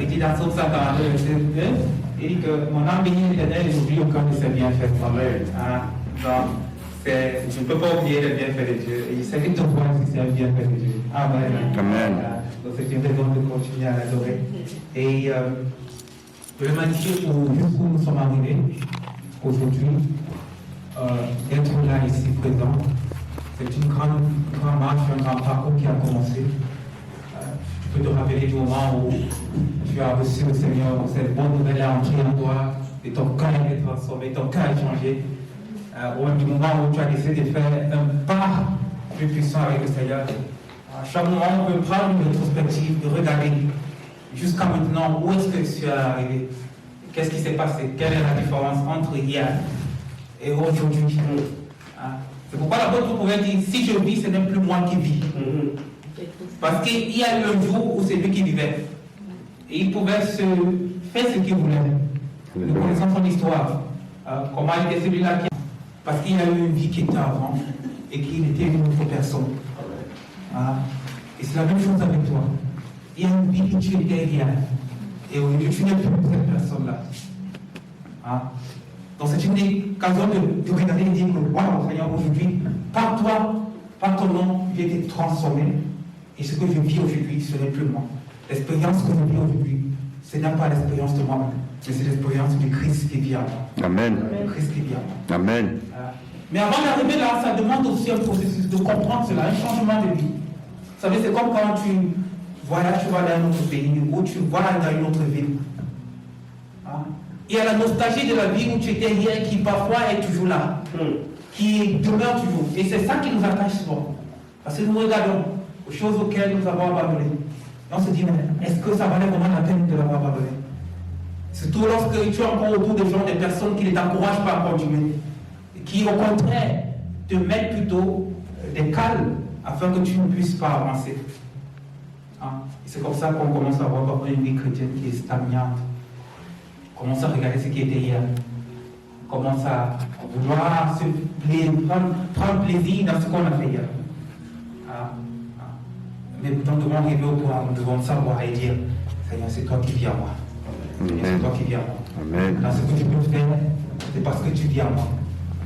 Il dit dans Psaume 142, il dit que mon âme bénit l'Éternel et j'oublie aucun de ses bienfaits. Donc, je ne peux pas oublier les bienfaits de Dieu. Et je sais que ton voix, c'est un bienfait de Dieu. Amen. Amen. Donc, c'est une raison de continuer à l'adorer. Et je le magnifie pour jusqu'où nous sommes arrivés aujourd'hui. Être là, ici, présent. C'est une grande marche, un grand parcours qui a commencé. Tu peux te rappeler du moment où tu as reçu le Seigneur, où cette bonne nouvelle est entrée en toi, et ton cœur est transformé, ton cœur est changé. Au même du moment où tu as décidé de faire un pas plus puissant avec le Seigneur. À chaque moment, on peut prendre une rétrospective, de regarder jusqu'à maintenant où est-ce que tu es arrivé, qu'est-ce qui s'est passé, quelle est la différence entre hier et aujourd'hui. C'est pourquoi l'apôtre pouvait dire, si je vis, ce n'est plus moi qui vis. Parce qu'il y a eu un jour où c'est lui qui vivait. Et il pouvait faire ce qu'il voulait. Nous connaissons son histoire. Comment il était celui-là qui... Parce qu'il y a eu une vie qui était avant et qu'il était une autre personne. Et c'est la même chose avec toi. Il y a une vie que tu étais hier. Et aujourd'hui, tu n'es plus cette personne-là. Donc c'est une occasion de regarder et dire que, waouh, Seigneur, aujourd'hui, par toi, par ton nom, j'ai été transformé. Et ce que je vis aujourd'hui, ce n'est plus moi. L'expérience que je vis aujourd'hui, ce n'est pas l'expérience de moi-même, mais c'est l'expérience du Christ qui vit en moi. Amen. Le Christ qui vit en moi. Amen. Mais avant d'arriver là, ça demande aussi un processus de comprendre cela, un changement de vie. Vous savez, c'est comme quand tu voyages, tu vas dans un autre pays, ou tu vas dans une autre ville. Il y a la nostalgie de la vie où tu étais hier qui parfois est toujours là, qui demeure toujours. Et c'est ça qui nous attache souvent. Parce que nous regardons aux choses auxquelles nous avons abandonné. Et on se dit, mais est-ce que ça valait vraiment la peine de l'avoir abandonné? Surtout lorsque tu es encore autour des gens, des personnes qui ne t'encouragent pas à continuer. Qui au contraire te mettent plutôt des cales afin que tu ne puisses pas avancer. Et c'est comme ça qu'on commence à voir une vie chrétienne qui est stagnante. On commence à regarder ce qui était hier. On commence à vouloir prendre plaisir dans ce qu'on a fait hier. Mais nous devons arriver au point où nous devons savoir et dire, Seigneur, c'est toi qui vis en moi. C'est toi qui vis en moi. Amen. Dans ce que tu peux faire, c'est parce que tu vis en moi.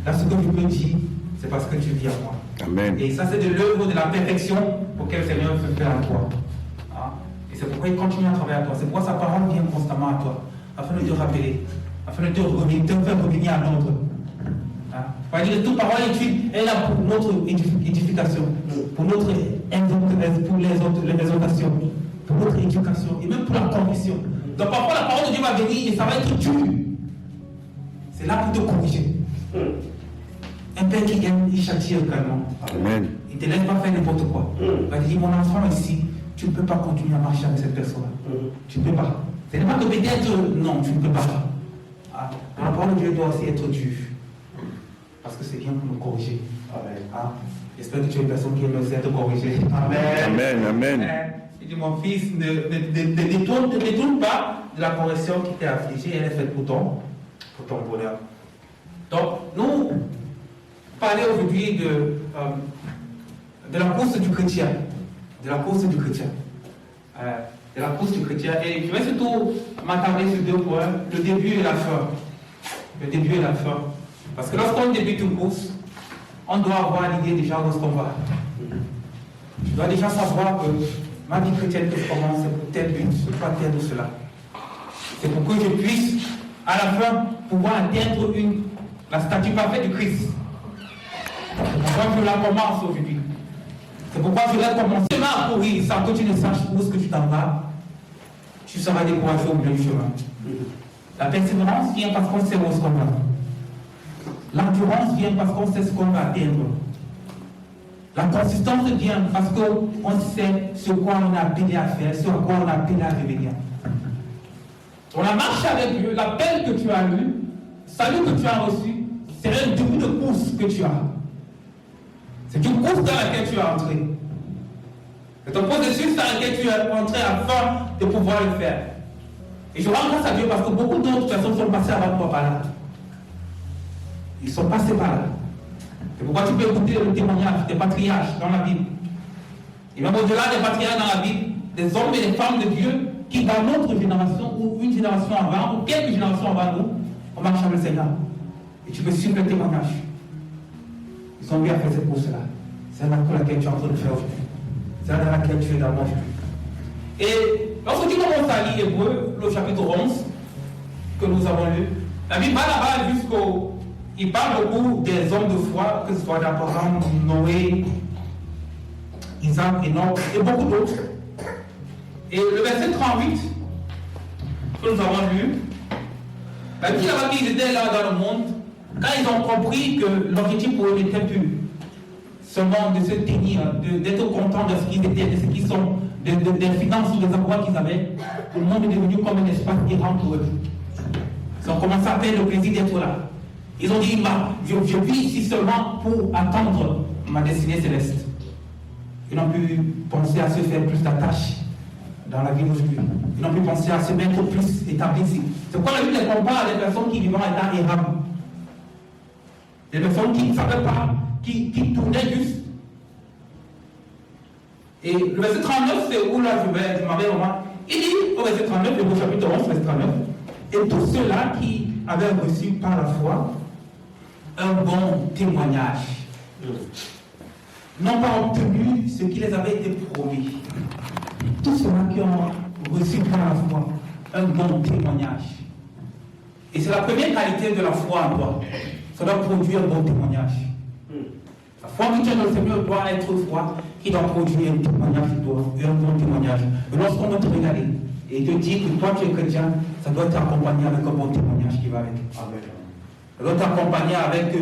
Dans ce que je peux dire, c'est parce que tu vis en moi. Amen. Et ça, c'est de l'œuvre de la perfection pour que le Seigneur se fait en toi. Et c'est pourquoi il continue à travailler à toi. C'est pourquoi sa parole vient constamment à toi, afin de te rappeler, afin de te faire revenir à l'ordre. C'est-à-dire que toute parole étude est là pour notre édification, pour notre les exhortations, pour notre éducation et même pour la conviction. Donc parfois la parole de Dieu va venir et ça va être dur. C'est là pour te corriger. Un père qui aime, il châtie également. Amen. Il ne te laisse pas faire n'importe quoi. Il va te dire, mon enfant ici, tu ne peux pas continuer à marcher avec cette personne-là. Tu ne peux pas. Ce n'est pas que peut-être, non, tu ne peux pas. La parole de Dieu doit aussi être dure. Parce que c'est bien pour nous corriger. Amen. J'espère que tu es une personne qui aime être corrigée. Amen. Amen. Amen. Il dit, mon fils, ne détourne pas de la correction qui t'est affligée. Elle est faite pour ton bonheur. Donc, nous parlons aujourd'hui de la course du chrétien. De la course du chrétien. De la course du chrétien. Et je vais surtout m'attarder sur deux points, le début et la fin. Le début et la fin. Parce que lorsqu'on débute une course, on doit avoir l'idée déjà où est-ce qu'on va. Je dois déjà savoir que ma vie chrétienne que je commence, c'est pour tel but, c'est pour atteindre cela. C'est pour que je puisse, à la fin, pouvoir atteindre la statue parfaite du Christ. C'est pourquoi je la commence aujourd'hui. C'est pourquoi je vais commencer à courir sans que tu ne saches où est-ce que tu t'en vas. Tu seras découragé au milieu du chemin. La persévérance vient parce qu'on sait où est-ce qu'on va. L'endurance vient parce qu'on sait ce qu'on va atteindre. La consistance vient parce qu'on sait ce quoi on a appelé à faire, ce à quoi on a appelé à devenir. On a marché avec Dieu, l'appel que tu as eu, le salut que tu as reçu, c'est un début de course que tu as. C'est une course dans laquelle tu es entré. C'est un processus dans lequel tu es entré afin de pouvoir le faire. Et je rends grâce à Dieu parce que beaucoup d'autres personnes sont passées avant toi par là. Ils sont passés par là. C'est pourquoi tu peux écouter le témoignage des patriarches dans la Bible. Et même au-delà des patriarches dans la Bible, des hommes et des femmes de Dieu qui dans notre génération, ou une génération avant, ou quelques générations avant nous, on marche avec le Seigneur. Et tu peux suivre le témoignage. Ils ont bien fait cette course-là. C'est là pour laquelle tu es en train de faire aujourd'hui. C'est là dans laquelle tu es dans mon aujourd'hui. Et lorsque tu commences à lire Hébreu, le chapitre 11, que nous avons lu, la Bible va là-bas jusqu'au. Il parle beaucoup des hommes de foi, que ce soit d'Abraham, Noé, Isaac, Enoch, et beaucoup d'autres. Et le verset 38, que nous avons lu, la Bible là-bas qu'ils étaient là dans le monde, quand ils ont compris que l'objectif pour eux n'était plus seulement de se tenir, d'être contents de ce qu'ils étaient, de ce qu'ils sont, des finances ou des emplois qu'ils avaient, le monde est devenu comme un espace errant pour eux. Ils ont commencé à faire le plaisir d'être là. Ils ont dit, je vis ici seulement pour attendre ma destinée céleste. Ils n'ont pu penser à se faire plus d'attaches dans la vie d'aujourd'hui. Ils n'ont pu penser à se mettre plus établis ici. C'est pourquoi la Bible les compare à des personnes qui vivent en état errant. Des personnes qui ne savaient pas, qui tournaient juste. Et le verset 39, c'est où là je m'avais vraiment. Il dit au verset 39, le chapitre 11, verset 39, et tous ceux-là qui avaient reçu par la foi un bon témoignage, n'ont pas obtenu ce qui les avait été promis. Tous ceux-là qui ont reçu par la foi un bon témoignage. Et c'est la première qualité de la foi en toi. Ça doit produire un bon témoignage. La foi que tu as dans le Seigneur doit être une foi qui doit produire un témoignage, un bon témoignage. Et lorsqu'on va te regarder et te dire que toi tu es chrétien, ça doit t'accompagner avec un bon témoignage qui va avec. Amen. Ça doit t'accompagner avec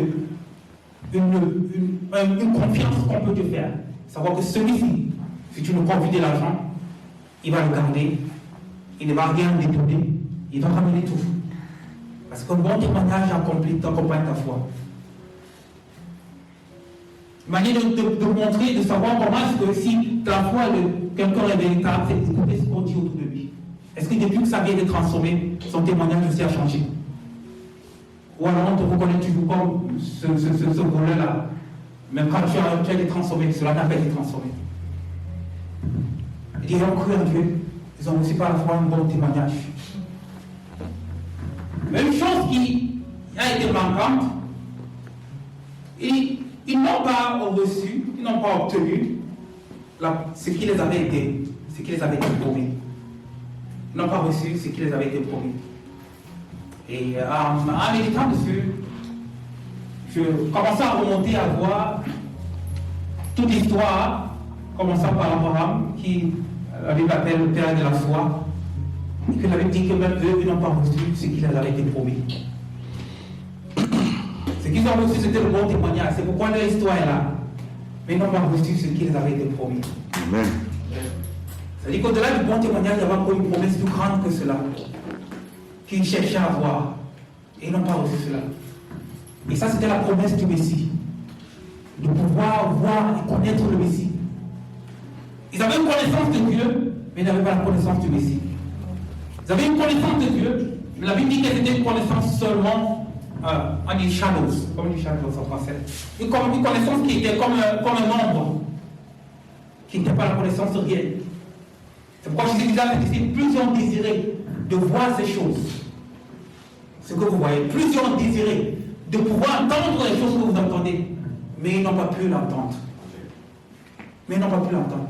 une confiance qu'on peut te faire. Savoir que celui-ci, si tu nous confies de l'argent, il va le garder, il ne va rien détourner, il va ramener tout. Parce qu'un bon témoignage t'accompagne ta foi. Une manière de montrer, de savoir comment est-ce que si ta foi de quelqu'un est véritable, c'est d'écouter ce qu'on dit autour de lui. Est-ce que depuis que sa vie a été transformée, son témoignage aussi a changé? Ou alors on te reconnaît toujours comme ce volet-là. Même quand tu as été transformé, cela n'a pas été transformé. Ils ont cru en Dieu, ils ont aussi par la foi un bon témoignage. Mais une chose qui a été manquante, ils n'ont pas reçu, ils n'ont pas obtenu ce qui les avait été promis. Ils n'ont pas reçu ce qui les avait été promis. Et en méditant dessus, je commençais à remonter à voir toute l'histoire, commençant par Abraham, qui la Bible appelle le père de la foi, et que la Bible dit que même eux, ils n'ont pas reçu ce qui leur avait été promis. Ce qu'ils ont reçu, c'était le bon témoignage. C'est pourquoi leur histoire est là. Mais ils n'ont pas reçu ce qui les avait été promis. Amen. C'est-à-dire qu'au-delà du bon témoignage, il y avait encore une promesse plus grande que cela, qu'ils cherchaient à voir. Et ils n'ont pas reçu cela. Et ça, c'était la promesse du Messie. De pouvoir voir et connaître le Messie. Ils avaient une connaissance de Dieu, mais ils n'avaient pas la connaissance du Messie. Ils avaient une connaissance de Dieu, mais la Bible dit que c'était une connaissance seulement en des shadows, comme des shadows en français. Une connaissance qui était comme un ombre, qui n'était pas la connaissance réelle. C'est pourquoi Jésus disait à ses disciples, plus ils ont désiré de voir ces choses, ce que vous voyez, plus ils ont désiré de pouvoir entendre les choses que vous entendez, mais ils n'ont pas pu l'entendre. Mais ils n'ont pas pu l'entendre.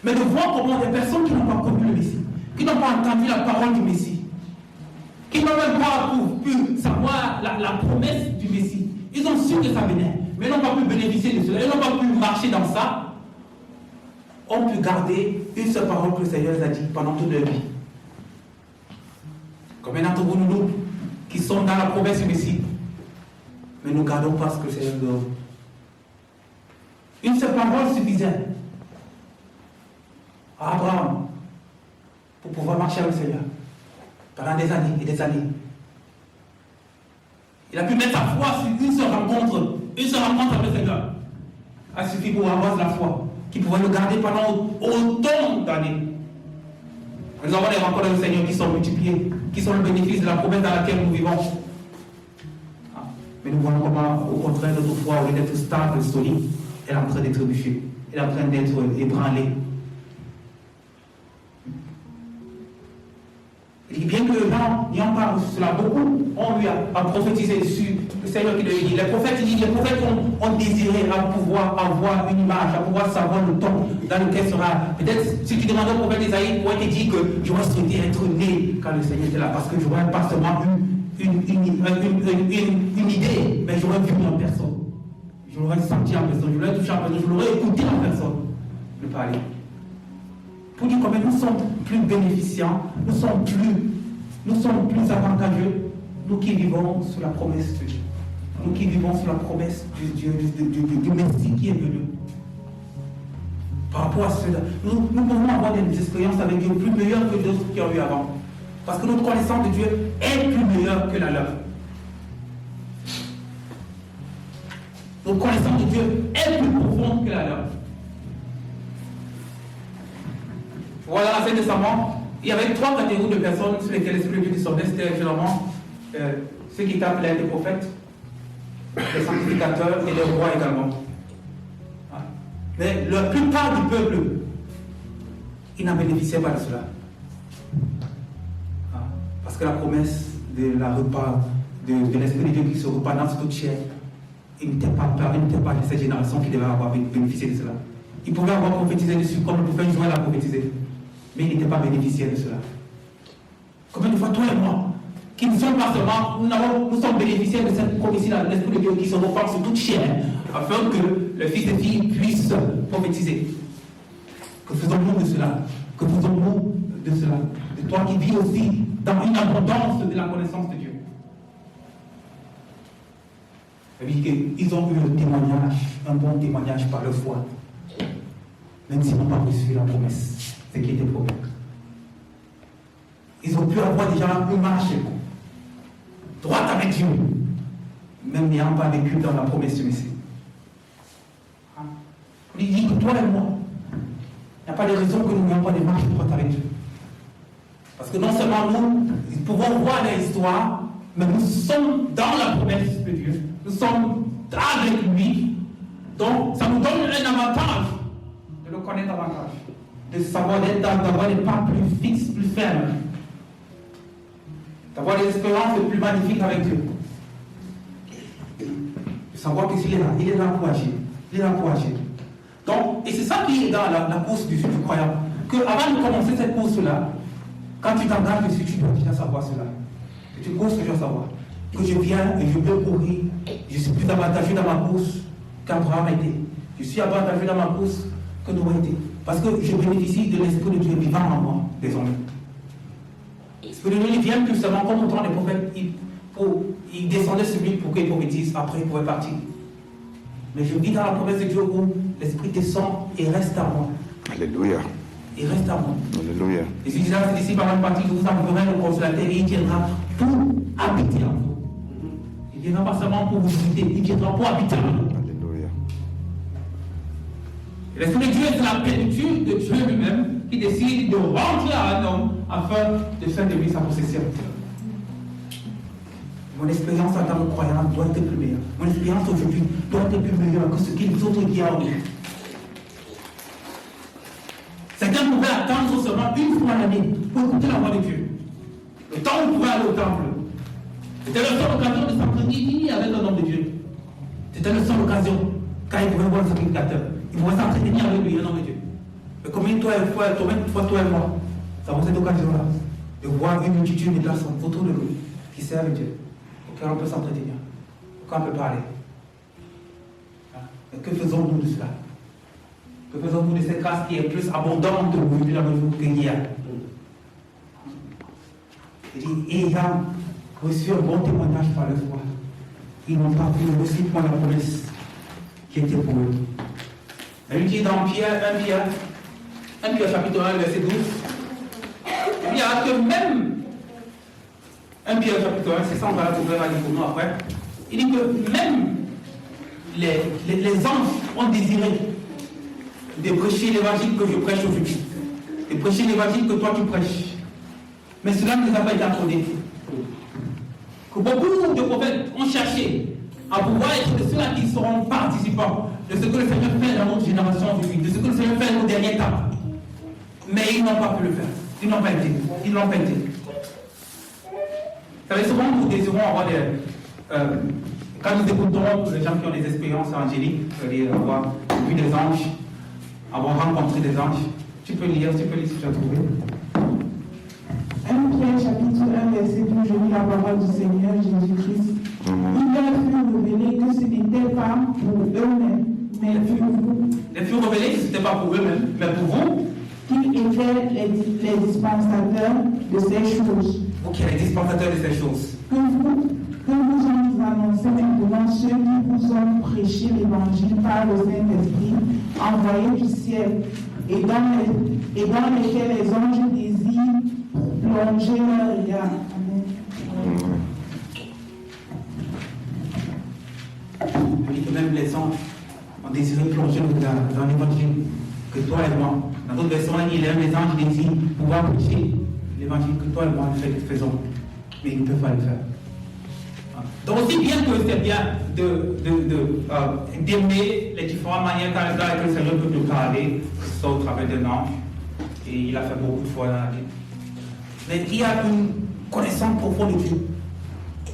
Mais de voir comment des personnes qui n'ont pas connu le Messie, qui n'ont pas entendu la parole du Messie, qui n'ont même pas pu savoir la promesse du Messie, ils ont su que ça venait, mais ils n'ont pas pu bénéficier de cela, ils n'ont pas pu marcher dans ça, ont pu garder une seule parole que le Seigneur les a dit pendant toute leur vie. Combien d'entre vous, nous, qui sommes dans la promesse du Messie, mais nous ne gardons pas ce que le Seigneur nous donne. Une seule parole suffisait à Abraham pour pouvoir marcher avec le Seigneur pendant des années et des années. Il a pu mettre sa foi sur une seule rencontre avec le Seigneur. A suffi pour avoir de la foi, qui pouvait le garder pendant autant d'années. Nous avons des rencontres avec le Seigneur qui sont multipliées, qui sont le bénéfice de la promesse dans laquelle nous vivons. Mais nous voyons comment, au contraire, notre foi, au lieu d'être stable, solide, elle est en train d'être bûchée, elle est en train d'être ébranlée. gens n'ayant pas reçu cela, beaucoup ont eu à prophétiser dessus. Le Seigneur qui le dit. Les prophètes ont désiré à pouvoir avoir une image, à pouvoir savoir le temps dans lequel sera. Peut-être si tu demandes au prophète Isaïe, il pourrait te dire que j'aurais souhaité être né quand le Seigneur était là, parce que j'aurais pas seulement eu une idée, mais j'aurais vu en personne. Je l'aurais senti en personne, je l'aurais touché en personne, je l'aurais écouté en personne le parler. Pour dire combien nous sommes plus bénéficiants, nous sommes plus avantageux, nous qui vivons sous la promesse de Dieu. Nous qui vivons sous la promesse du Dieu, du Messie qui est venu. Par rapport à cela, nous pouvons avoir des expériences avec Dieu plus meilleures que d'autres qui ont eu avant. Parce que notre connaissance de Dieu est plus meilleure que la leur. Notre connaissance de Dieu est plus profonde que la leur. Voilà, l'Ancien Testament, il y avait 3 catégories de personnes sur lesquelles l'Esprit de Dieu descendait. C'était généralement ceux qui étaient appelés les prophètes, les sanctificateurs et les rois également. Mais la plupart du peuple, ils n'en bénéficiaient pas de cela. Parce que la promesse de la repas, de l'Esprit de Dieu qui se repart dans toute chair, il n'était pas de cette génération qui devait avoir bénéficié de cela. Il pouvait avoir prophétisé dessus, comme le prophète Joël a prophétisé. Mais il n'était pas bénéficiaire de cela. Combien de fois, toi et moi, qui ne sommes pas seulement, nous sommes bénéficiaires de cette promesse-là, de l'Esprit de Dieu qui se repart sur toute chair, afin que le fils et filles puissent prophétiser. Que faisons-nous de cela? Que faisons-nous de cela? De toi qui vis aussi dans une abondance de la connaissance de Dieu. Ils ont eu un témoignage, un bon témoignage par leur foi. Même s'ils n'ont pas reçu la promesse, ce qui était promis. Ils ont pu avoir déjà une marche droite avec Dieu, même n'ayant pas vécu dans la promesse du Messie. Il dit que toi et moi, il n'y a pas de raison que nous n'ayons pas de marche droite avec Dieu. Parce que non seulement nous pouvons voir l'histoire, mais nous sommes dans la promesse de Dieu. Nous sommes avec lui. Donc, ça nous donne un avantage de le connaître davantage. De savoir d'avoir des pas plus fixes, plus fermes. D'avoir des expériences plus magnifiques avec Dieu. De savoir que s'il est là, il est là pour agir. Il est là pour agir. Donc, et c'est ça qui est dans la course du croyant. Que avant de commencer cette course-là, quand tu t'engages dessus, tu dois déjà savoir cela. Que tu courses, tu dois savoir. Que je viens et je peux courir. Je suis plus avantageux dans ma course qu'Abraham a été. Je suis avantageux dans ma course que Noé a été. Parce que je bénéficie de l'Esprit de Dieu vivant en moi, désormais. L'Esprit de Dieu vient plus seulement comme au temps des prophètes. Il descendait sur lui pour qu'il prophétise. Après, il pouvait partir. Mais je vis dans la promesse de Dieu où l'Esprit descend et reste à moi. Alléluia. Il reste à moi. Alléluia. Et si je disais ici par une partie, je vous enverrai le consolateur et il viendra pour habiter en vous. Il viendra pas seulement pour vous visiter, il viendra pour habiter en vous. Alléluia. L'Esprit de Dieu est la plénitude de Dieu lui-même qui décide de rentrer à un homme afin de faire de lui sa possession. Mon expérience en tant que croyant doit être plus meilleure. Mon expérience aujourd'hui doit être plus meilleure que ce qu'ils autres qui ont eu. Certains pouvaient attendre seulement une fois l'année pour écouter la voix de Dieu. Le temps où ils pouvaient aller au temple. C'était la seule occasion de s'entretenir avec un homme de Dieu. C'était la seule occasion quand ils pouvaient voir le sacrificateur. Ils pouvaient s'entretenir avec lui, un homme de Dieu. Mais combien de fois toi et moi, nous avons cette occasion-là de voir une multitude de personnes autour de nous qui servent Dieu, auxquelles on peut s'entretenir, auxquelles on peut parler. Mais que faisons-nous de cela? Que faisons-nous de cette grâce qui est plus abondante aujourd'hui dans nos jours qu'hier? Il dit, ayant reçu un bon témoignage par le foi, ils n'ont pas pu reçu pour la promesse qui était pour eux. Il dit dans 1 Pierre chapitre 1, verset 12, il y a que même 1 Pierre chapitre 1, c'est ça on va la trouver pour nous après, il dit que même les anges ont désiré de prêcher l'évangile que je prêche aujourd'hui, de prêcher l'évangile que toi tu prêches. Mais cela ne nous a pas été accordé. Que beaucoup de prophètes ont cherché à pouvoir être de ceux-là qui seront participants de ce que le Seigneur fait dans notre génération aujourd'hui, de ce que le Seigneur fait dans nos derniers temps. Mais ils n'ont pas pu le faire. Ils n'ont pas été. Vous savez, souvent nous désirons avoir quand nous écoutons les gens qui ont des expériences angéliques, c'est-à-dire avoir vu des anges, avoir rencontré des anges. Tu peux lire ce que tu as trouvé. 1 Pierre chapitre 1 verset 2, je lis la parole du Seigneur Jésus-Christ. Il leur fut révélé que ce n'était pas pour eux-mêmes, mais pour vous. Les fut révélé que ce n'était pas pour eux-mêmes, mais pour vous. Qu'ils étaient les dispensateurs de ces choses. Vous qui êtes les dispensateurs de ces choses. Que vous en annoncez maintenant ceux qui vous ont prêché l'évangile par le Saint-Esprit envoyé du ciel et dans lesquels les anges désirent plonger leur regard. Je dis que même les anges ont désiré plonger le regard dans l'évangile que toi et moi. Dans d'autres versions, il y a les anges désirent pouvoir prêcher l'évangile que toi et moi faisons. Mais ils ne peuvent pas le faire. Donc aussi bien que c'est bien d'aimer les différentes manières que le Seigneur peut nous parler, soit au travers d'un ange, et il a fait beaucoup de fois dans la Bible. Mais il y a une connaissance profonde de Dieu,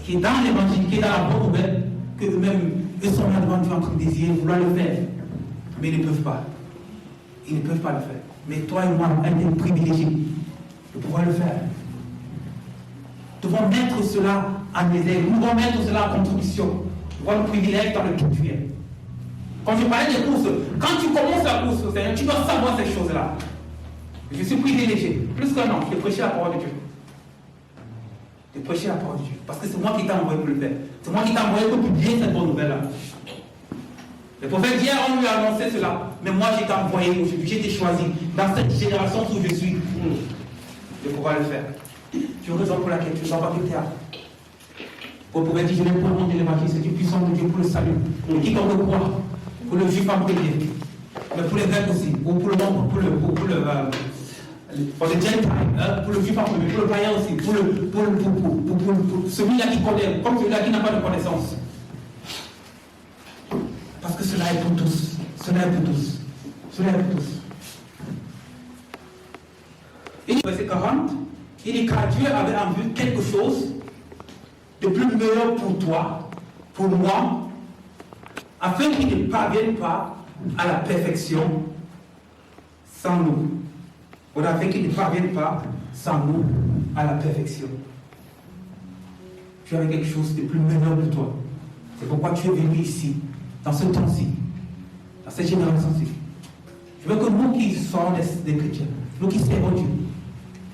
qui est dans l'évangile, qui est dans la bonne nouvelle, que eux-mêmes, eux sont là devant Dieu en train de désirer, vouloir le faire, mais ils ne peuvent pas. Ils ne peuvent pas le faire. Mais toi et moi, on a été privilégiés de pouvoir le faire. Nous devons mettre cela en éveil, nous devons mettre cela en contribution. Voir le privilège dans lequel tu es. Quand je parlais des courses, quand tu commences la course, Seigneur, tu dois savoir ces choses-là. Je suis privilégié, plus qu'un an, de prêcher la parole de Dieu. De prêcher la parole de Dieu. Parce que c'est moi qui t'ai envoyé pour le faire. C'est moi qui t'ai envoyé pour publier cette bonne nouvelle-là. Le prophète hier, on lui a annoncé cela. Mais moi, j'ai été envoyé aujourd'hui, j'ai été choisi dans cette génération où je suis de pouvoir le faire. Tu as raison pour laquelle tu ne dois pas quitter. Pour pouvoir dire, je n'ai pas honte de l'évangile, c'est une puissance de Dieu pour le salut. Pour quiconque croit, pour le juif en premier, mais pour les grecs aussi, ou pour le monde, pour le gentile, pour le juif en premier, pour le païen aussi, pour celui-là qui connaît, comme celui-là qui n'a pas de connaissance. Parce que cela est pour tous. Cela est pour tous. Cela est pour tous. Et verset 40, il dit car Dieu avait en vue quelque chose de plus meilleur pour toi, pour moi, afin qu'il ne parvienne pas à la perfection sans nous. Ou afin qu'il ne parvienne pas sans nous à la perfection. Tu avais quelque chose de plus meilleur pour toi. C'est pourquoi tu es venu ici, dans ce temps-ci, dans cette génération-ci. Je veux que nous qui sommes des chrétiens, nous qui servons Dieu,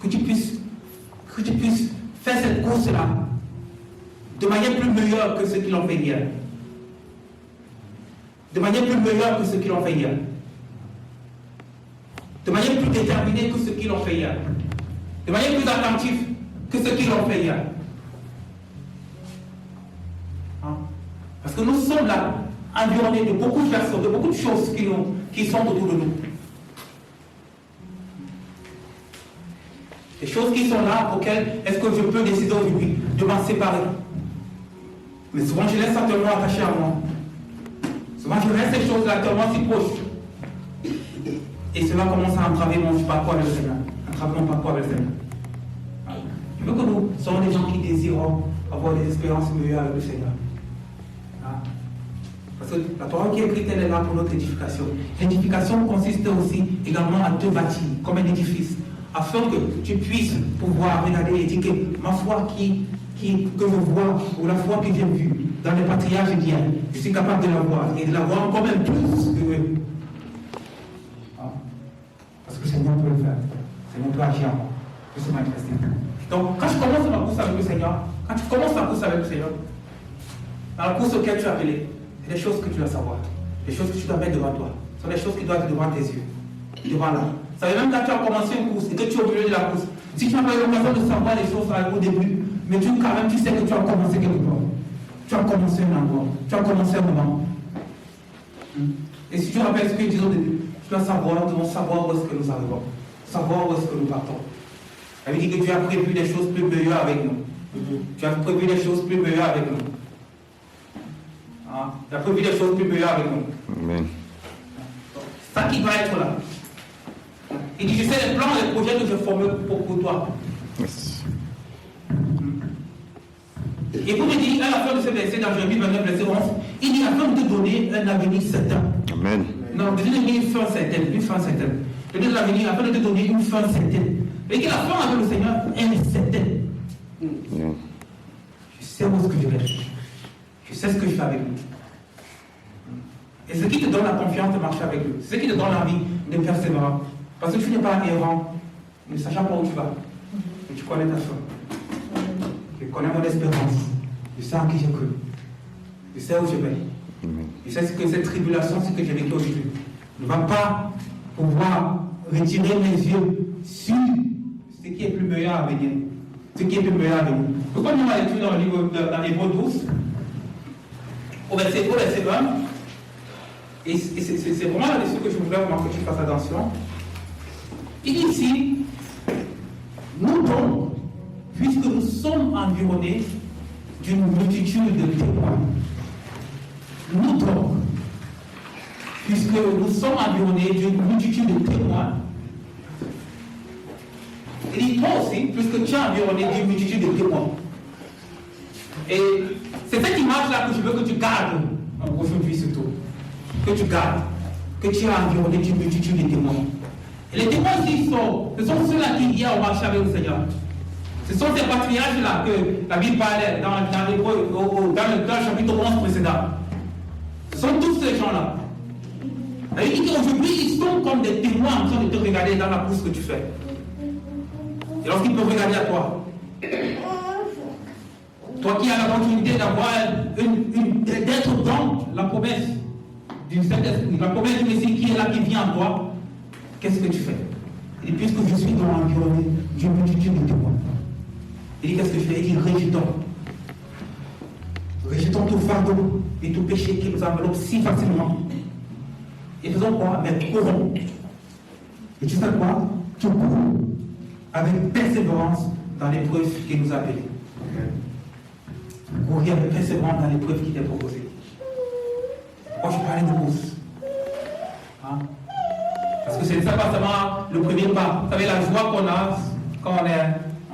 que tu puisses faire cette course-là de manière plus meilleure que ceux qui l'ont fait hier. De manière plus meilleure que ceux qui l'ont fait hier. De manière plus déterminée que ceux qui l'ont fait hier. De manière plus attentive que ceux qui l'ont fait hier. Hein? Parce que nous sommes là, environnés de beaucoup de personnes, de beaucoup de choses qui sont autour de nous. Des choses qui sont là, auxquelles est-ce que je peux décider aujourd'hui de m'en séparer. Mais souvent je laisse ça tellement attaché à moi. Souvent je laisse ces choses-là tellement si proches. Et cela commence à entraver mon parcours avec le Seigneur. Entraver mon parcours avec le Seigneur. Je veux que nous soyons des gens qui désirons avoir des expériences meilleures avec le Seigneur. Parce que la parole qui est écrite, elle est là pour notre édification. L'édification consiste aussi également à te bâtir comme un édifice, afin que tu puisses pouvoir regarder et dire que ma foi que je vois, ou la foi que j'ai vue dans les patriarches d'hier, je suis capable de la voir, et de la voir encore même plus que eux. Parce que le Seigneur peut le faire. Le Seigneur peut agir en moi. Peut se manifester. Donc, quand je commence ma course avec le Seigneur, quand tu commences la course avec le Seigneur, dans la course auquel tu es appelé, il y a des choses que tu dois savoir. Des choses que tu dois mettre devant toi. Ce sont des choses qui doivent être devant tes yeux. Devant là. Ça veut même quand tu as commencé une course et que tu es au milieu de la course. Si tu n'as pas eu l'occasion de savoir les choses au début, mais quand même tu sais que tu as commencé quelque part. Tu as commencé un endroit. Tu as commencé un moment. Et si tu rappelles ce que je disais au début, tu dois savoir, nous devons savoir où est-ce que nous arrivons. Savoir où est-ce que nous partons. Ça veut dire que tu as prévu des choses plus meilleures avec nous. Tu as prévu des choses plus meilleures avec nous. Tu as prévu des choses plus meilleures avec nous. Amen. C'est ça qui doit être là. Il dit, je sais les plans et les projets que je forme pour toi. Yes. Et vous me dites, à la fin de ce verset dans Jérémie 29, verset 11, il dit afin de te donner un avenir certain. Amen. Non, de te donner une fin certaine, une fin certaine. De te donner l'avenir afin de te donner une fin certaine. Et que la fin avec le Seigneur est certaine. Je sais où est-ce que je vais. Je sais ce que je fais avec lui. Et ce qui te donne la confiance de marcher avec lui, ce qui te donne l'envie de persévérer. Parce que tu n'es pas errant, ne sachant pas où tu vas. Mais tu connais ta fin. Je connais mon espérance. Je sais en qui j'ai cru. Je sais où je vais. Je sais que cette tribulation, ce que j'ai vécu aujourd'hui, ne va pas pouvoir retirer mes yeux sur ce qui est plus meilleur à venir. Ce qui est plus meilleur à venir. Pourquoi nous allons étudier dans le livre dans l'Hébreu 12, au verset 1, et c'est vraiment là-dessus que je voudrais vraiment que tu fasses attention. Il dit ici, nous donc, puisque nous sommes environnés d'une multitude de témoins, nous donc, puisque nous sommes environnés d'une multitude de témoins, il dit toi aussi, puisque tu es environné d'une multitude de témoins. Et c'est cette image-là que je veux que tu gardes aujourd'hui surtout. Que tu gardes, que tu es environné d'une multitude de témoins. Et les témoins ici ce sont ceux-là qui hier ont marché avec le Seigneur. Ce sont ces patriarches-là que la Bible parlait dans le chapitre 11 précédent. Ce sont tous ces gens-là. Il dit qu'aujourd'hui, ils sont comme des témoins en train de te regarder dans la course que tu fais. Et lorsqu'ils peuvent regarder à toi, toi qui as l'opportunité d'avoir d'être dans la promesse du Saint-Esprit, la promesse du Messie qui est là, qui vient en toi, qu'est-ce que tu fais? Et puisque je suis dans l'environnement d'une multitude de témoins, il dit qu'est-ce que je fais? Il dit rejetons tout fardeau et tout péché qui nous enveloppe si facilement. Et faisons quoi? Mais courons. Et tu sais quoi? Tu cours avec persévérance dans l'épreuve qui nous a appelés. Courir avec persévérance dans l'épreuve qui t'est proposée. Pourquoi je parlais de course? Hein? Parce que ce n'est pas seulement le premier pas. Vous savez, la joie qu'on a quand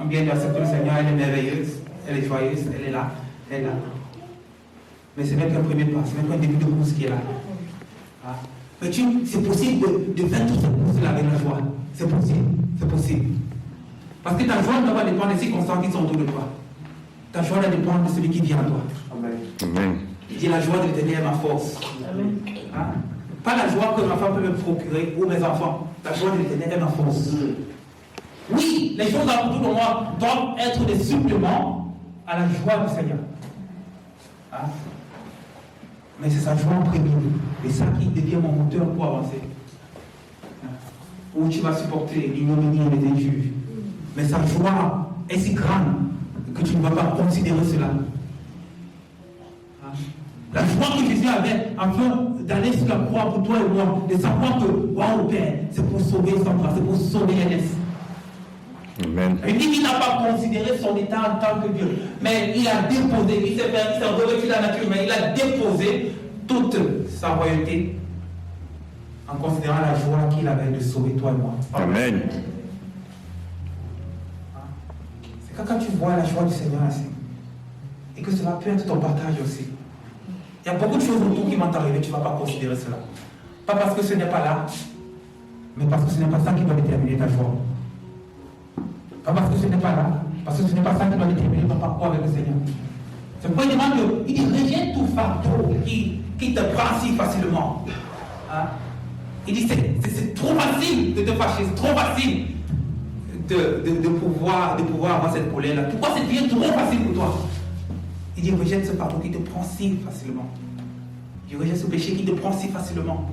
on vient d'accepter le Seigneur, elle est merveilleuse, elle est joyeuse, elle est là, elle est là. Mais c'est même qu'un premier pas, c'est même qu'un début de course qui est là. Hein? Mais c'est possible de vaincre cette course-là avec la joie. C'est possible, c'est possible. Parce que ta joie ne va pas dépendre des circonstances qui sont autour de toi. Ta joie doit dépendre de celui qui vient à toi. Amen. Il dit la joie de l'éternel est ma force. Amen. Hein? Pas la joie que ma femme peut me procurer ou mes enfants. La joie de l'éternel est ma force. Oui, les choses autour de moi doivent être des suppléments à la joie du Seigneur. Hein? Mais c'est sa joie en premier. Et ça qui devient mon moteur pour avancer. Hein? Où tu vas supporter l'ignominie et les injures. Mais sa joie est si grande que tu ne vas pas considérer cela. Hein? La joie que Jésus avait afin d'aller sur la croix pour toi et moi, de savoir que, waouh, Père, c'est pour sauver Sandra, c'est pour sauver Ernest. Amen. Il dit qu'il n'a pas considéré son état en tant que Dieu, mais il a déposé, il s'est revêtu de la nature, mais il a déposé toute sa royauté en considérant la joie qu'il avait de sauver toi et moi. Amen. C'est quand tu vois la joie du Seigneur ainsi, et que cela peut être ton partage aussi. Il y a beaucoup de choses autour qui vont t'arriver, tu ne vas pas considérer cela. Pas parce que ce n'est pas là, mais parce que ce n'est pas ça qui va déterminer ta joie. Pas parce que ce n'est pas là, parce que ce n'est pas ça qui va déterminer ton parcours avec le Seigneur. C'est pourquoi il demande il dit rejette tout fardeau qui te prend si facilement. Hein? Il dit c'est trop facile de te fâcher, c'est trop facile de pouvoir avoir cette colère-là. Pourquoi c'est bien trop facile pour toi? Il dit rejette ce fardeau qui te prend si facilement. Il dit rejette ce péché qui te prend si facilement.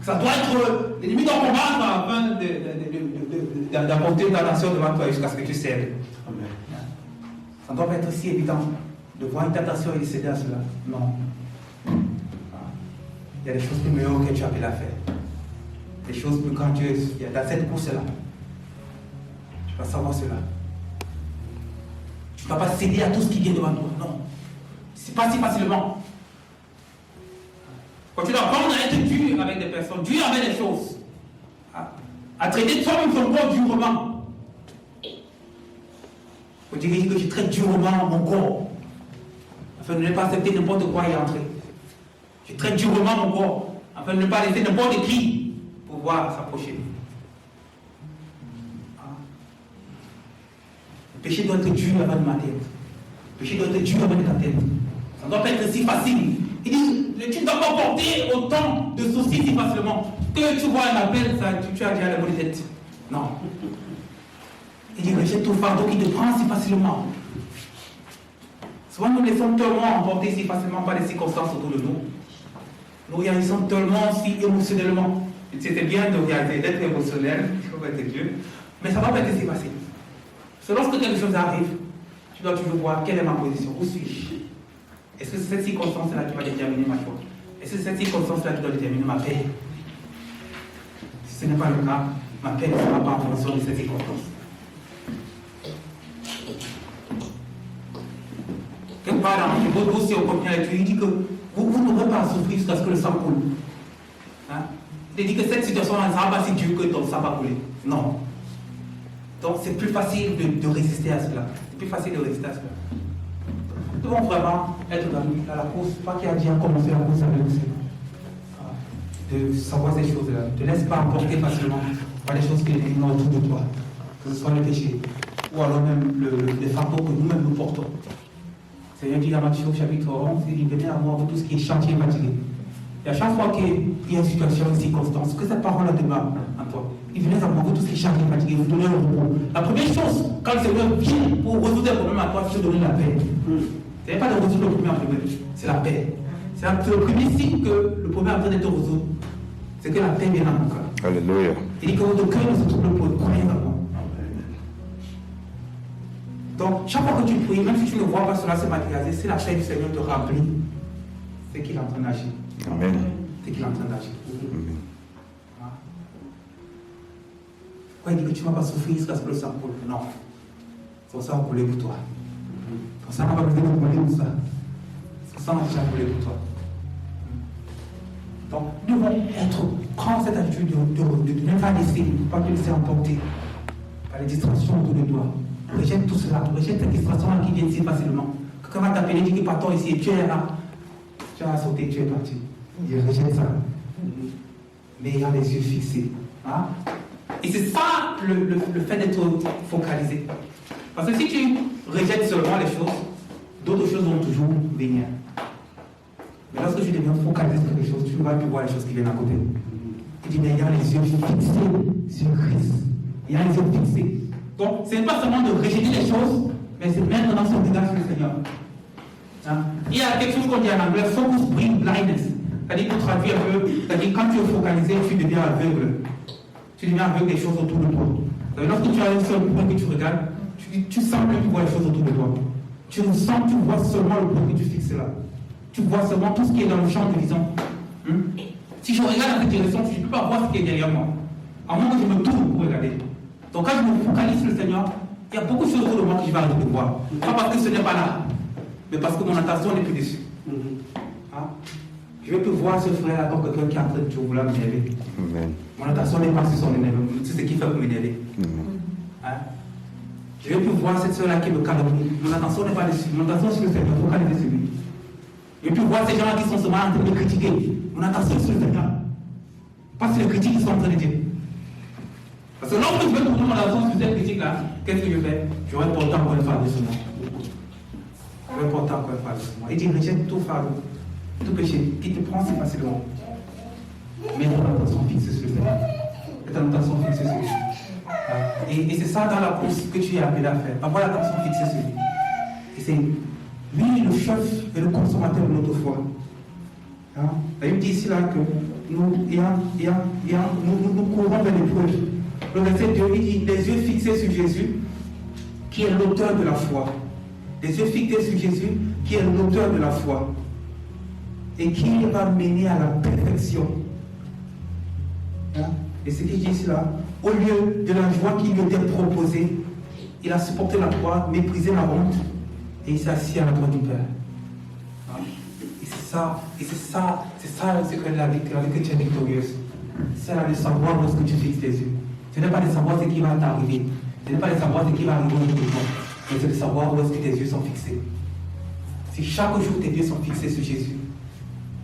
Ça doit être l'ennemi d'en combattre afin d'apporter ta nation devant toi jusqu'à ce que tu cèdes. Ça ne doit pas être si évident de voir une tentation et de céder à cela. Non. Il y a des choses plus meilleures que tu as appelé à faire. Des choses plus grandioses. Il y a dans cette course-là. Tu vas savoir cela. Tu ne vas pas céder à tout ce qui vient devant toi. Non. C'est pas si facilement. Quand tu dois apprendre à être dur avec des personnes, dur avec des choses, à traiter toi-même ton corps durement. Faut dire que je traite durement mon corps, afin de ne pas accepter n'importe quoi y entrer. Je traite durement mon corps, afin de ne pas laisser n'importe qui pouvoir s'approcher. Le péché doit être dur avant de ma tête. Le péché doit être dur avant de ta tête. Ça ne doit pas être si facile. Il dit, tu ne dois pas porter autant de soucis si facilement. Que tu vois un appel, ça, tu as déjà la bonne tête. Non. Il dit, rejette ton fardeau qui te prend si facilement. Souvent, nous laissons tellement emporter si facilement par les circonstances autour de nous. Nous réagissons tellement si émotionnellement. C'était bien de regarder, d'être émotionnel, Dieu, mais ça ne va pas être si facile. C'est lorsque quelque chose arrive, tu dois toujours voir quelle est ma position, où suis-je. Est-ce que c'est cette circonstance-là qui va déterminer ma foi? Est-ce que c'est cette circonstance-là qui doit déterminer ma paix? Si ce n'est pas le cas, ma paix ne sera pas en fonction de cette circonstance. Quelque part dans votre dossier au premier lecture, il dit que vous n'aurez pas à souffrir jusqu'à ce que le sang coule. Hein? Il dit que cette situation-là ne sera pas si dure que ton sang va couler. Non. Donc c'est plus facile de résister à cela. C'est plus facile de résister à cela. Nous devons vraiment être dans la course, pas qui a dit à commencer la course avec le Seigneur. De savoir ces choses-là. Ne te laisse pas emporter facilement par les choses qui sont autour de toi. Que ce soit le péché, ou alors même les fardeaux que nous-mêmes nous portons. Seigneur dit à Matthieu au chapitre 11, il dit, venez à moi tout ce qui est chantier fatigué. Et à chaque fois qu'il y a une situation, une circonstance, que cette parole-là demeure en toi. Il venait à moi tout ce qui est chantier fatigué, vous donner le repos. La première chose, quand le Seigneur vient pour résoudre un problème à toi, c'est de donner la paix. Ce n'est pas de résoudre le premier problème, c'est la paix. C'est le premier signe que le problème est en train d'être résolu. C'est que la paix vient dans mon cœur. Alléluia. Il dit que votre cœur ne se trouble pas, croyez en moi. Donc, chaque fois que tu pries, même si tu ne vois pas cela se matérialiser, si la paix du Seigneur te remplit, c'est qu'il est en train d'agir. Amen. C'est qu'il est en train d'agir. Amen. Pourquoi il dit que tu ne vas pas souffrir jusqu'à ce que le sang coule? Non. Son sang va couler pour toi. Ton sang n'a pas besoin de couler pour ça. Son sang va déjà couler pour toi. Donc, nous devons prendre cette attitude de ne pas laisser, pas te laisser emporter par les distractions autour de toi. Rejette tout cela, rejette cette distraction-là qui vient si facilement. Quelqu'un va t'appeler, dit que partons ici, et tu es là. Tu as sauté, tu es parti. Il rejette ça. Mais il a les yeux fixés. Hein? Et c'est ça le fait d'être focalisé. Parce que si tu rejettes seulement les choses, d'autres choses vont toujours venir. Mais lorsque tu deviens focalisé sur quelque chose, tu ne vas plus voir les choses qui viennent à côté. Il dit, mais il y a les yeux fixés sur Christ. Il y a les yeux fixés. Donc, ce n'est pas seulement de rejeter les choses, mais c'est mettre dans son regard sur le Seigneur. Hein? Il y a quelque chose qu'on dit en anglais, focus bring blindness. C'est-à-dire, pour traduire un peu, c'est-à-dire quand tu es focalisé, tu deviens aveugle. Tu deviens aveugle des choses autour de toi. Lorsque tu as un seul point que tu regardes, tu sens que tu vois les choses autour de toi. Tu ressens, tu vois seulement le point que tu fixes là. Tu vois seulement tout ce qui est dans le champ de vision. Si je regarde dans cette direction, je ne peux pas voir ce qui est derrière moi. À moins que je me tourne pour regarder. Donc quand je me focalise sur le Seigneur, il y a beaucoup de choses autour de moi que je vais arrêter de voir. Pas parce que ce n'est pas là, mais parce que mon attention n'est plus dessus. Hein? Je vais plus voir ce frère-là comme quelqu'un qui est en train de vouloir m'énerver. Mon attention n'est pas sur son énervement, c'est ce qui fait m'énerver. Hein? Je vais plus voir cette soeur-là qui me calomnie. Mon attention n'est pas dessus. Mon attention est sur le Seigneur, focalisée sur lui. Je vais plus voir ces gens-là qui sont seulement en train de me critiquer. Mon attention est sur le Seigneur. Pas sur les critiques qu'ils sont en train de dire. Parce que lorsque je vais tourner mon attention sur cette critique-là, qu'est-ce que je fais? Je vais porter encore une fardeau sur moi. Je vais porter encore une fardeau sur moi. Il dit, rejette tout fardeau, tout péché qui te prend si facilement. Mets ton attention fixée sur le Seigneur. Mets ton attention fixée sur lui. Et c'est ça dans la course que tu es appelé à faire. Avoir l'attention fixée sur lui. Et c'est lui le chef et le consommateur de notre foi. Hein? La Bible dit ici là que nous courons vers l'épreuve. Le verset 2, il dit, les yeux fixés sur Jésus, qui est l'auteur de la foi. Les yeux fixés sur Jésus, qui est l'auteur de la foi. Et qui va mener à la perfection. Hein? Et ce qu'il dit ici là, au lieu de la joie qui lui était proposée, il a supporté la croix, méprisé la honte, et il s'est assis à la droite du Père. Hein? Et c'est ça, c'est que la victoire, que tu es victorieuse. C'est là de savoir lorsque tu fixes tes yeux. Ce n'est pas de savoir ce qui va t'arriver. Ce n'est pas de savoir ce qui va arriver autour de toi. mais c'est de savoir où est-ce que tes yeux sont fixés. Si chaque jour tes yeux sont fixés sur Jésus,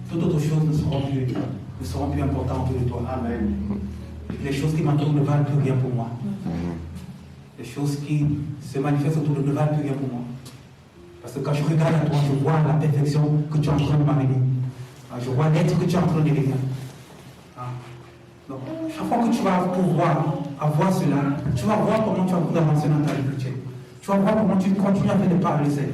toutes autres choses ne seront plus importantes autour de toi. Amen. Les choses qui m'entourent ne valent plus rien pour moi. Les choses qui se manifestent autour de nous ne valent plus rien pour moi. Parce que quand je regarde à toi, je vois la perfection que tu es en train de m'amener. Je vois l'être que tu es en train de devenir. Donc, chaque fois que tu vas pouvoir avoir cela, tu vas voir comment tu vas avancer dans ta vie chrétienne. Tu vas voir comment tu continues à faire des pas le Seigneur.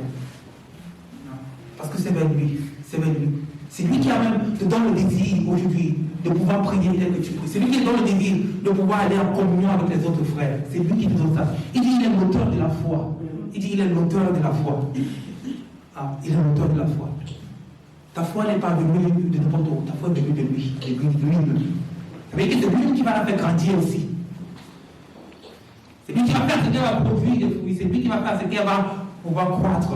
Parce que c'est vers lui. C'est vers lui. C'est lui qui a même te donne le désir aujourd'hui de pouvoir prier tel que tu pries. C'est lui qui te donne le désir de pouvoir aller en communion avec les autres frères. C'est lui qui te donne ça. Il dit il est l'auteur de la foi. Il dit il est l'auteur de la foi. Il est l'auteur de la foi. Ta foi n'est pas venue de n'importe où. Ta foi est venue de lui. De lui. Mais c'est lui qui va la faire grandir aussi. C'est lui qui va faire ce qu'elle va produire des fruits. C'est lui qui va faire ce qu'elle va pouvoir croître.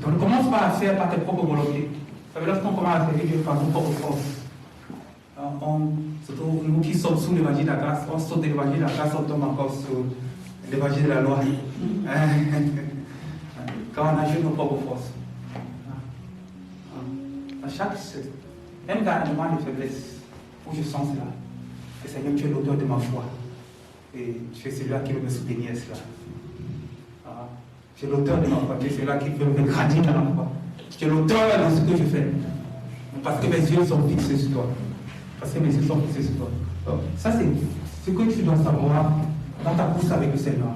Donc ne commence pas à faire par tes propres volontés. Vous savez, lorsqu'on commence à faire Dieu par nos propres forces, surtout nous qui sommes sous l'évangile de la grâce, on saute de l'évangile de la grâce, on tombe encore sur l'évangile de la loi. Quand on ajoute nos propres forces. À chaque même dans un moment de faiblesse, où je sens cela, que Seigneur, tu es l'auteur de ma foi. Et tu es celui-là qui veut me soutenir à cela. Tu es l'auteur de ma foi, tu es celui-là qui veut me grandir dans la foi. Tu es l'auteur de ce que je fais. Parce que mes yeux sont fixés sur toi. Parce que mes yeux sont fixés sur toi. Donc, ça, c'est ce que tu dois savoir dans ta course avec le Seigneur.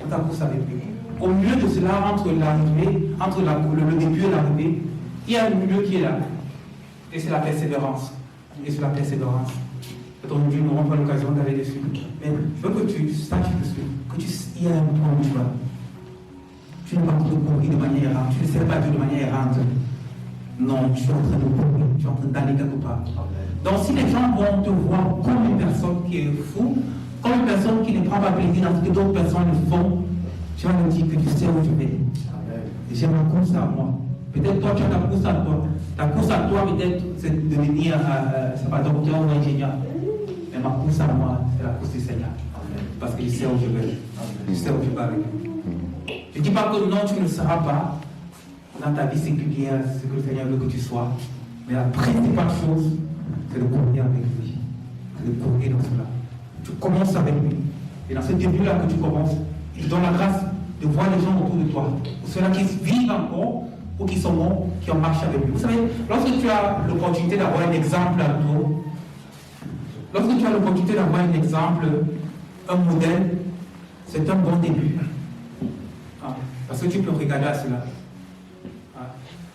Dans ta course avec lui. Au milieu de cela, entre l'arrivée, entre le début et l'arrivée, il y a un milieu qui est là. Et c'est la persévérance. Et c'est la persévérance. Aujourd'hui, nous n'aurons pas l'occasion d'aller dessus. Mais je veux que tu saches qu'il y a un point où tu vas. Tu n'es pas en train de courir de manière errante. Tu ne sais pas de manière errante. Non, tu es en train de courir. Tu es en train d'aller quelque part. Donc, si les gens vont te voir comme une personne qui est fou, comme une personne qui ne prend pas plaisir dans ce que d'autres personnes font, tu vas me dire que tu sais où tu vais. Et j'ai ma course à moi. Peut-être toi, tu as ta course à toi. Ta course à toi, peut-être, c'est de devenir docteur ou ingénieur. Mais ma course à moi, c'est la course du Seigneur. Parce que je sais où je vais. Je sais où je vais avec lui. Je ne dis pas que non, tu ne seras pas dans ta vie séculière ce que le Seigneur veut que tu sois. Mais la principale chose, c'est de courir avec lui. C'est de courir dans cela. Tu commences avec lui. Et dans ce début-là que tu commences, il te donne la grâce de voir les gens autour de toi. Ou ceux-là qui vivent encore, ou qui sont morts, qui ont marché avec lui. Vous savez, lorsque tu as l'opportunité d'avoir un exemple à toi, lorsque tu as l'opportunité d'avoir un exemple, un modèle, c'est un bon début. Parce que tu peux regarder à cela.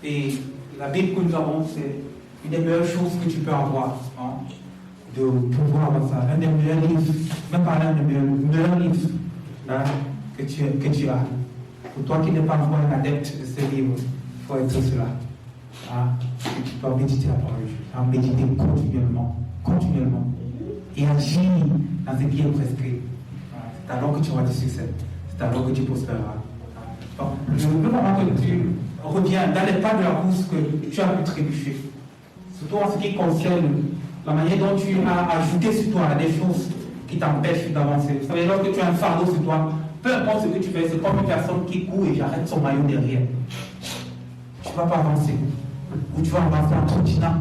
Et la Bible que nous avons, c'est une des meilleures choses que tu peux avoir. De pouvoir avoir ça. Un des meilleurs livres, même pas l'un des meilleurs livres que tu as. Pour toi qui n'es pas encore un adepte de ce livre, il faut être cela. Tu peux méditer la parole de Dieu. Méditer continuellement. Et agir dans ce qui est prescrit. C'est alors que tu auras du succès. C'est alors que tu prospéreras. Donc, je veux vraiment que tu reviens dans les pas de la course que tu as pu trébucher. Surtout en ce qui concerne la manière dont tu as ajouté sur toi des choses qui t'empêchent d'avancer. Vous savez, lorsque tu as un fardeau sur toi, peu importe ce que tu fais, c'est comme une personne qui court et j'arrête son maillot derrière. Tu ne vas pas avancer. Ou tu vas avancer en continent.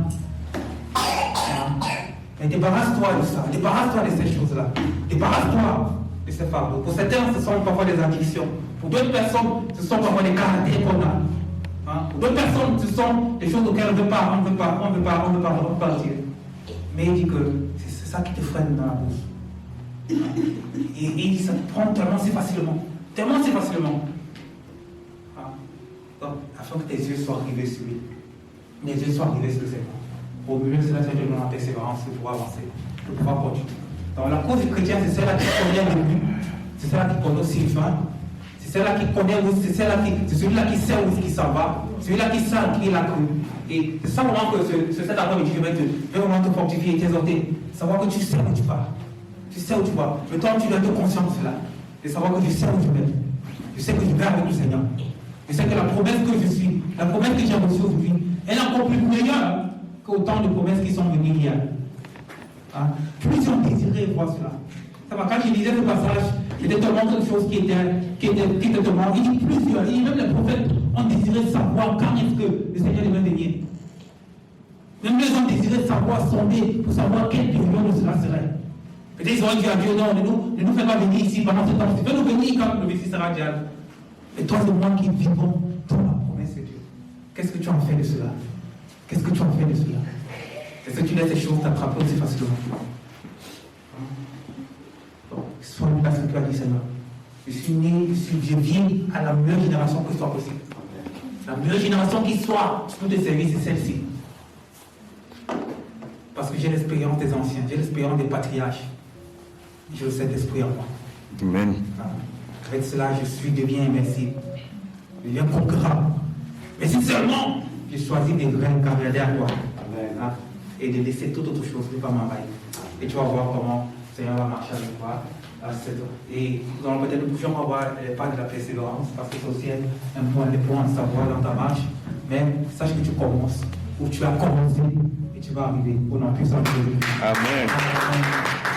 Mais débarrasse-toi de ça. Débarrasse-toi de ces choses-là. Débarrasse-toi de ces fardeaux. Pour certains, ce sont parfois des addictions. Pour d'autres personnes, ce sont parfois des caractères qu'on a. Pour d'autres personnes, ce sont des choses auxquelles on ne veut pas partir. Mais il dit que c'est ça qui te freine dans la course. Et ça te prend tellement si facilement. Donc, afin que tes yeux soient rivés sur lui. Les yeux soient rivés sur le Seigneur. Au milieu de cela, tu as de la persévérance pour avancer, pour pouvoir continuer. Donc, la cause du chrétien, c'est celle-là qui connaît le but. C'est celle-là qui connaît aussi le fin. C'est celle-là qui connaît où, c'est celui-là qui sait où il s'en va. Celui-là qui sait qui il a cru. Et c'est ça vraiment que cet après-midi, je vais vraiment te fortifier et t'exhorter. Savoir que tu sais où tu vas. Tu sais où tu vas. Le temps où tu dois être conscient de cela. Et savoir que je sais où je vais. Je sais que je vais avec le Seigneur. Je sais que la promesse que je suis, la promesse que j'ai reçue aujourd'hui, elle est encore plus meilleure qu'autant de promesses qui sont venues hier. Plusieurs désiraient voir cela. Ça va, quand je lisais ce passage, c'était tellement quelque chose qui était tellement. Il dit plusieurs, et même les prophètes ont désiré savoir quand est-ce que le Seigneur devait venir. Même les ont désiré savoir, sonder, pour savoir quelle période cela serait. Peut-être ils ont dit à Dieu, non, ne nous fais pas venir ici pendant ce temps. Fais-nous venir quand le Messie sera déjà. Et toi et moi qui vivons dans la promesse de Dieu. Qu'est-ce que tu en fais de cela? Qu'est-ce que tu en fais de cela? Est-ce que tu laisses ces choses t'attraper aussi facilement? Sois là ce que tu as dit, Seigneur. Je viens à la meilleure génération que ce soit possible. La meilleure génération qui soit pour te servir, c'est celle-ci. Parce que j'ai l'expérience des anciens, j'ai l'expérience des patriarches. J'ai le Saint-Esprit en moi. Amen. Avec cela, je deviens invincible. Je deviens conquérant. Mais si seulement je choisis de regarder à toi. Amen. Et de laisser toute autre chose, ne pas m'envahir. Et tu vas voir comment le Seigneur va marcher avec toi. Et nous allons peut-être nous pouvions avoir pas de la persévérance, parce que c'est aussi un point à savoir dans ta marche. Mais sache que tu commences, ou tu as commencé, et tu vas arriver au nom puissant de Dieu. Amen. Amen.